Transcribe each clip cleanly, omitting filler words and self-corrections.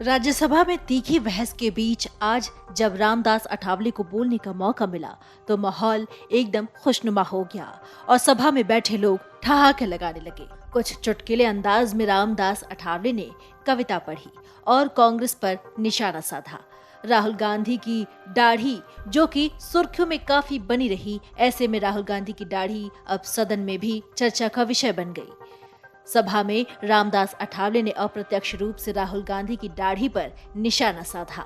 राज्यसभा में तीखी बहस के बीच आज जब रामदास अठावले को बोलने का मौका मिला तो माहौल एकदम खुशनुमा हो गया और सभा में बैठे लोग ठहाके लगाने लगे। कुछ चुटकुले अंदाज में रामदास अठावले ने कविता पढ़ी और कांग्रेस पर निशाना साधा। राहुल गांधी की दाढ़ी जो कि सुर्खियों में काफी बनी रही, ऐसे में राहुल गांधी की दाढ़ी अब सदन में भी चर्चा का विषय बन गई। सभा में रामदास अठावले ने अप्रत्यक्ष रूप से राहुल गांधी की दाढ़ी पर निशाना साधा।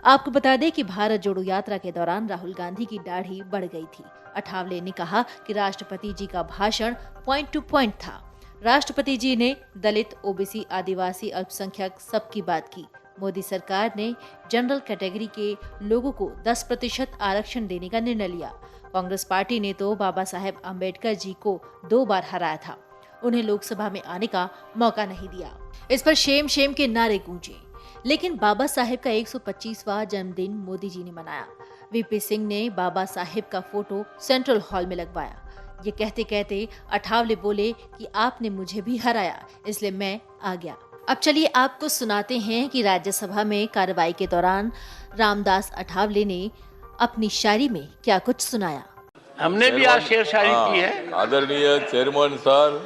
आपको बता दें कि भारत जोड़ो यात्रा के दौरान राहुल गांधी की दाढ़ी बढ़ गई थी। अठावले ने कहा कि राष्ट्रपति जी का भाषण पॉइंट टू पॉइंट था। राष्ट्रपति जी ने दलित, ओबीसी, आदिवासी, अल्पसंख्यक सबकी बात की। मोदी सरकार ने जनरल कैटेगरी के लोगों को 10% आरक्षण देने का निर्णय लिया। कांग्रेस पार्टी ने तो बाबा साहेब अम्बेडकर जी को 2 बार हराया था। उन्हें लोकसभा में आने का मौका नहीं दिया। इस पर शेम शेम के नारे गूंजे। लेकिन बाबा साहेब का 125वां जन्मदिन मोदी जी ने मनाया। वीपी सिंह ने बाबा साहेब का फोटो सेंट्रल हॉल में लगवाया। ये कहते कहते अठावले बोले कि आपने मुझे भी हराया, इसलिए मैं आ गया। अब चलिए आपको सुनाते हैं कि राज्यसभा में कार्रवाई के दौरान रामदास अठावले ने अपनी शायरी में क्या कुछ सुनाया। हमने भी आज शेर शायरी की है। आदरणीय चेयरमैन सर,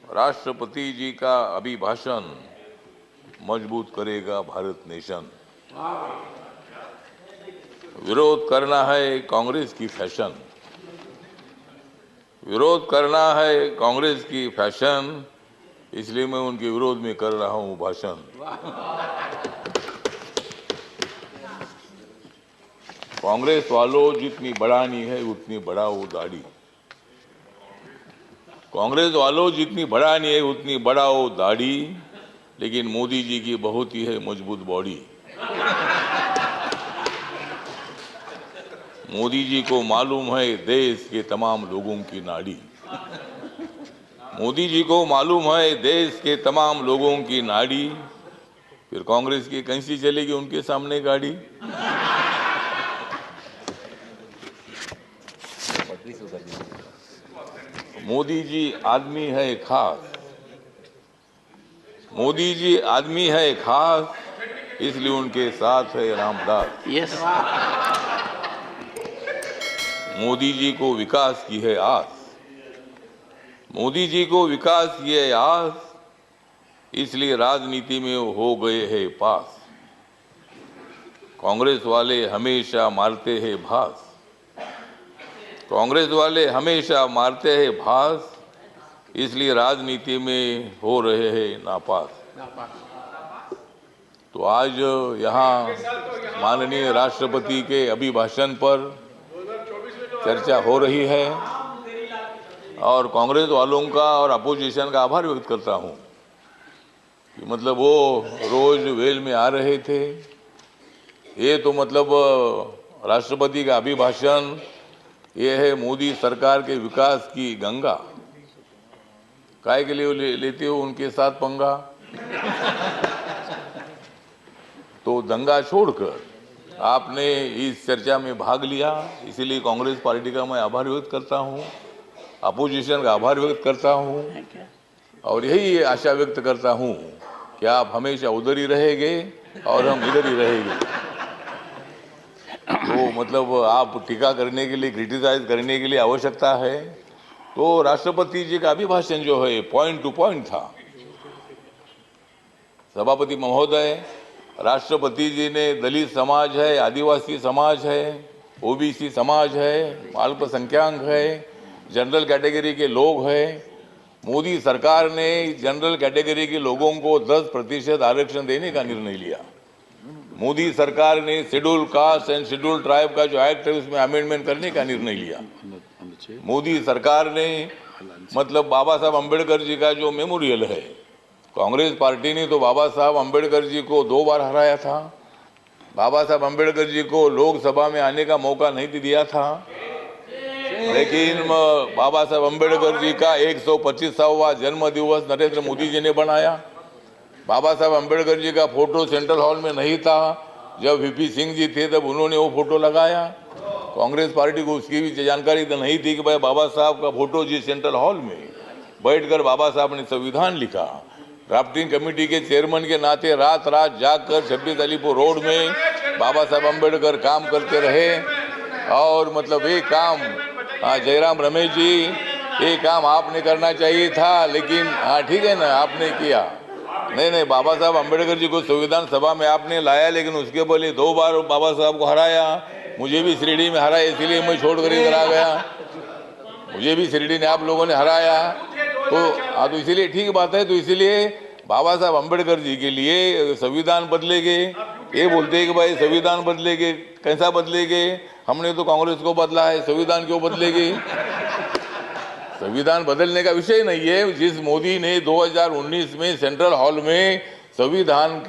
राष्ट्रपति जी का अभिभाषण मजबूत करेगा भारत नेशन। विरोध करना है कांग्रेस की फैशन, विरोध करना है कांग्रेस की फैशन, इसलिए मैं उनके विरोध में कर रहा हूं भाषण। कांग्रेस वालों, जितनी बढ़ानी है उतनी बढ़ाओ दाढ़ी। कांग्रेस वालों, जितनी बढ़ानी है उतनी बढ़ाओ दाढ़ी, लेकिन मोदी जी की बहुत ही है मजबूत बॉडी। मोदी जी को मालूम है देश के तमाम लोगों की नाड़ी। मोदी जी को मालूम है देश के तमाम लोगों की नाड़ी, फिर कांग्रेस की कैसी चलेगी उनके सामने गाड़ी। मोदी जी आदमी है खास, मोदी जी आदमी है खास, इसलिए उनके साथ है रामदास। यस। मोदी जी को विकास की है आस, मोदी जी को विकास की है आस, इसलिए राजनीति में हो गए हैं पास। कांग्रेस वाले हमेशा मारते हैं भास, कांग्रेस वाले हमेशा मारते हैं भास, इसलिए राजनीति में हो रहे हैं नापास। तो आज यहाँ माननीय राष्ट्रपति के अभिभाषण पर चर्चा हो रही है और कांग्रेस वालों का और अपोजिशन का आभार व्यक्त करता हूँ कि मतलब वो रोज वेल में आ रहे थे। ये तो मतलब राष्ट्रपति का अभिभाषण ये है मोदी सरकार के विकास की गंगा। काय के लिए लेते हो उनके साथ पंगा? तो दंगा छोड़कर आपने इस चर्चा में भाग लिया, इसीलिए कांग्रेस पार्टी का मैं आभार व्यक्त करता हूं, अपोजिशन का आभार व्यक्त करता हूं और यही आशा व्यक्त करता हूं कि आप हमेशा उधर ही रहेंगे और हम इधर ही रहेंगे। तो मतलब आप टीका करने के लिए, क्रिटिसाइज करने के लिए आवश्यकता है तो राष्ट्रपति जी का अभिभाषण जो है पॉइंट टू पॉइंट था। सभापति महोदय, राष्ट्रपति जी ने दलित समाज है, आदिवासी समाज है, ओबीसी समाज है, अल्पसंख्यक है, जनरल कैटेगरी के लोग हैं। मोदी सरकार ने जनरल कैटेगरी के लोगों को 10% आरक्षण देने का निर्णय लिया। मोदी सरकार ने schedule caste and schedule tribe का जो एक्ट है उसमें अमेंडमेंट करने का निर्णय लिया। मोदी सरकार ने मतलब बाबा साहब अम्बेडकर जी का जो मेमोरियल है, कांग्रेस पार्टी ने तो बाबा साहब अम्बेडकर जी को 2 बार हराया था। बाबा साहब अम्बेडकर जी को लोकसभा में आने का मौका नहीं दिया था, लेकिन बाबा साहब अम्बेडकर जी का 125वां जन्म दिवस नरेंद्र मोदी जी ने बनाया। बाबा साहब अम्बेडकर जी का फोटो सेंट्रल हॉल में नहीं था, जब वीपी सिंह जी थे तब उन्होंने वो फोटो लगाया। कांग्रेस पार्टी को उसकी भी जानकारी तो नहीं थी कि भाई बाबा साहब का फोटो जी सेंट्रल हॉल में बैठकर बाबा साहब ने संविधान लिखा। ड्राफ्टिंग कमेटी के चेयरमैन के नाते रात रात जाकर 26 अलीपुर रोड में बाबा साहब अम्बेडकर काम करते रहे। और मतलब ये काम जयराम रमेश जी, ये काम आपने करना चाहिए था, लेकिन हाँ ठीक है ना, आपने किया नहीं, बाबा साहब अम्बेडकर जी को संविधान सभा में आपने लाया, लेकिन उसके पहले 2 बार बाबा साहब को हराया। मुझे भी शिरडी में हराया, इसलिए मैं छोड़कर इधर आ गया। मुझे भी शिरडी ने आप लोगों ने हराया, तो इसीलिए ठीक बात है। तो इसीलिए बाबा साहब अम्बेडकर जी के लिए संविधान बदलेंगे, ये बोलते हैं कि भाई संविधान बदलेंगे, कैसा बदलेंगे? हमने तो कांग्रेस को बदला है, संविधान क्यों बदलेगी? संविधान बदलने का विषय नहीं है। जिस मोदी ने 2019 में सेंट्रल हॉल में संविधान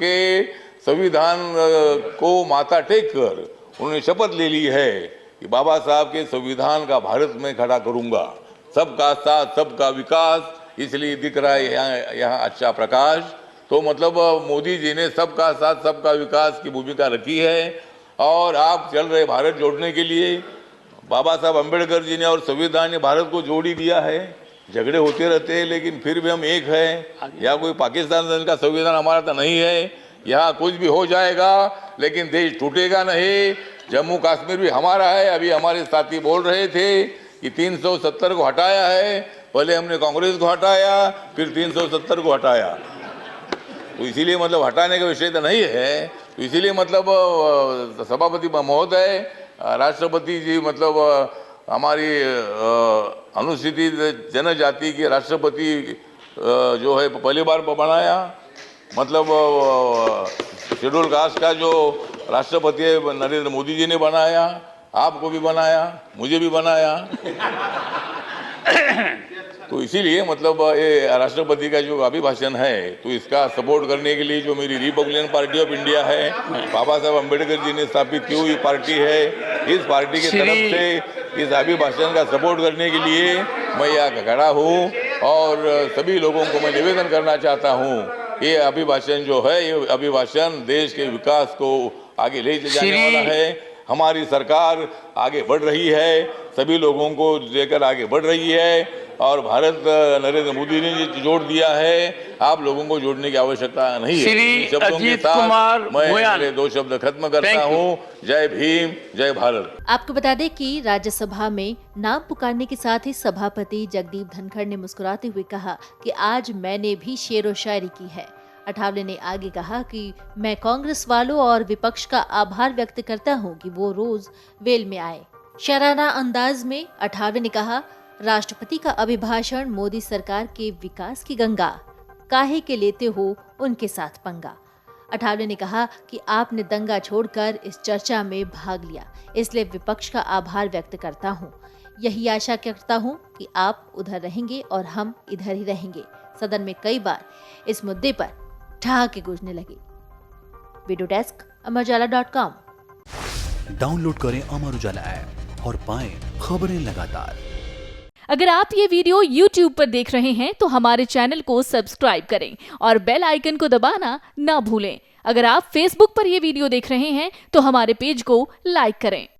को माथा टेक कर उन्होंने शपथ ले ली है कि बाबा साहब के संविधान का भारत में खड़ा करूंगा, सबका साथ सबका विकास, इसलिए दिख रहा है यहाँ अच्छा प्रकाश। तो मतलब मोदी जी ने सबका साथ सबका विकास की भूमिका रखी है, और आप चल रहे भारत जोड़ने के लिए। बाबा साहब अम्बेडकर जी ने और संविधान ने भारत को जोड़ ही दिया है। झगड़े होते रहते हैं, लेकिन फिर भी हम एक हैं। यहाँ कोई पाकिस्तान का संविधान हमारा तो नहीं है। यहाँ कुछ भी हो जाएगा, लेकिन देश टूटेगा नहीं। जम्मू कश्मीर भी हमारा है। अभी हमारे साथी बोल रहे थे कि 370 को हटाया है, पहले हमने कांग्रेस को हटाया, फिर 370 को हटाया। तो इसीलिए मतलब हटाने का विषय तो नहीं है। तो इसीलिए मतलब सभापति महोदय, राष्ट्रपति जी मतलब हमारी अनुसूचित जनजाति के राष्ट्रपति जो है पहली बार बनाया, मतलब शेड्यूल कास्ट का जो राष्ट्रपति है नरेंद्र मोदी जी ने बनाया, आपको भी बनाया, मुझे भी बनाया। तो इसीलिए मतलब ये राष्ट्रपति का जो अभिभाषण है, तो इसका सपोर्ट करने के लिए जो मेरी रिपब्लिकन पार्टी ऑफ इंडिया है, बाबा साहब अम्बेडकर जी ने स्थापित की हुई पार्टी है, इस पार्टी की तरफ से इस अभिभाषण का सपोर्ट करने के लिए मैं यहाँ खड़ा हूँ। और सभी लोगों को मैं निवेदन करना चाहता हूँ, ये अभिभाषण जो है, ये अभिभाषण देश के विकास को आगे ले जाने वाला है। हमारी सरकार आगे बढ़ रही है, सभी लोगों को लेकर आगे बढ़ रही है, और भारत नरेंद्र मोदी ने जोड़ दिया है। आप लोगों को जोड़ने की आवश्यकता नहीं है। शब्दों के साथ मैं मेरे 2 शब्द खत्म करता हूँ। जय भीम, जय भारत। आपको बता दें कि राज्यसभा में नाम पुकारने के साथ ही सभापति जगदीप धनखड़ ने मुस्कुराते हुए कहा कि आज मैंने भी शेरो शायरी की है। अठावले ने आगे कहा कि मैं कांग्रेस वालों और विपक्ष का आभार व्यक्त करता हूं कि वो रोज वेल में आए। शराना अंदाज में अठावले ने कहा, राष्ट्रपति का अभिभाषण मोदी सरकार के विकास की गंगा, काहे के लेते हो उनके साथ पंगा। अठावले ने कहा कि आपने दंगा छोड़कर इस चर्चा में भाग लिया, इसलिए विपक्ष का आभार व्यक्त करता हूं। यही आशा करता हूं कि आप उधर रहेंगे और हम इधर ही रहेंगे। सदन में कई बार इस मुद्दे पर ठहाके गूंजने लगे। Video desk अमरउजाला.com। डाउनलोड करें अमर उजाला ऐप और पाएं खबरें लगातार। अगर आप ये वीडियो YouTube पर देख रहे हैं तो हमारे चैनल को सब्सक्राइब करें और बेल आइकन को दबाना ना भूलें। अगर आप Facebook पर ये वीडियो देख रहे हैं तो हमारे पेज को लाइक करें।